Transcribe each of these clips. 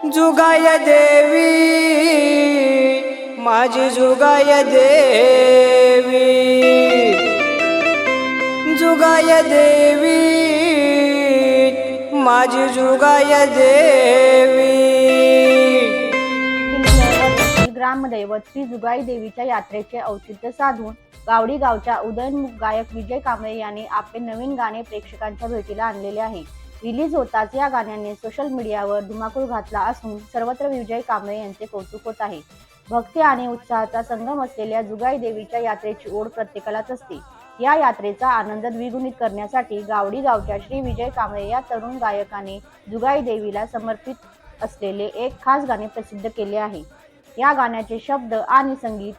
जुगाय देवी माझी जुगाय देवी, जुगाय देवी माझी जुगाय देवी। ग्रामदैवत श्री जुगाई देवीच्या यात्रेचे औचित्य साधून गावडी गावच्या उदयनमुख गायक विजय कांबळे यांनी आपले नवीन गाणे प्रेक्षकांच्या भेटीला आणलेले आहे। रिलीज होताच या गाण्याने सोशल मीडियावर धुमाकूळ घातला असून सर्वत्र विजय कांबळे यांचे कौतुक होत आहे। भक्ती आणि उत्साहाचा संगम असलेल्या जुगाई देवीच्या यात्रेची ओढ प्रत्येकालाच असते। या यात्रेचा आनंद द्विगुणित करण्यासाठी गावडी गावच्या श्री विजय कांबळे या तरुण गायकाने जुगाई देवीला समर्पित असलेले एक खास गाणे प्रसिद्ध केले आहे। या गाण्याचे शब्द आणि संगीत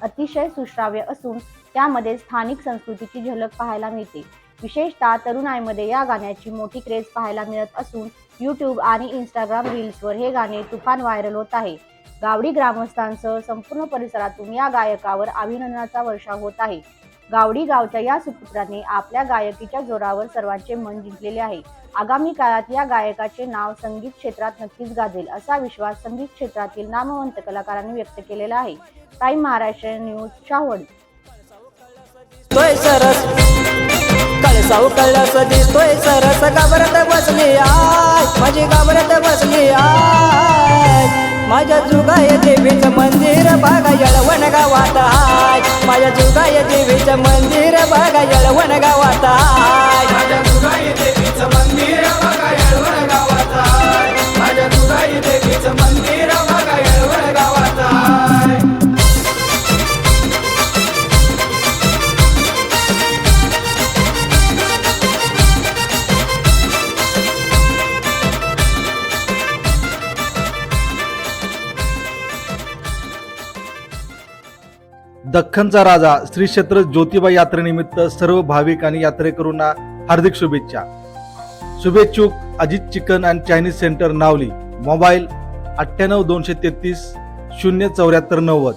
अतिशय सुश्राव्य असून त्यामध्ये स्थानिक संस्कृतीची झलक पाहायला मिळते। विशेषतः तरुणाईमध्ये या गाण्याची मोठी क्रेज पाहायला मिळत असून YouTube आणि Instagram रील्सवर हे गाणे तुफान व्हायरल होत आहे। गावडी ग्रामस्थांसह संपूर्ण परिसरातून या गायकावर अभिनंदनाचा वर्षाव होत आहे। गावडी गावच्या या सुपुत्राने आपल्या गायकीच्या जोरावर सर्वांचे मन जिंकलेले आहे। आगामी काळात या गायकाचे नाव संगीत क्षेत्रात नक्कीच गाजेल असा विश्वास संगीत क्षेत्रातील नामवंत कलाकारांनी व्यक्त केलेला आहे। Time Maharashtra news, Shahuwadi. तोय सरस कळसाऊ कळस दिसतोय सरस, घाबरत बसली आय माझी घाबरत बसली आय। माझ्या जुगाय देवीचं मंदिर बघा येळवण गावात आय, माझ्या जुगाय देवीचं मंदिर बघा येळवण गावात आय, माझ्या जुगाई देवीचं मंदिर बघा येळवण गावात आय, माझ्या जुगाई देवीचं मंदिर बघा येळवण गावात आय। दख्खनचा राजा श्री क्षेत्र ज्योतिबा यात्रेनिमित्त सर्व भाविक आणि यात्रेकरूंना हार्दिक शुभेच्छा। शुभेच्छुक Ajit chicken and Chinese centre, Navali. Mobile 98 233 074 90।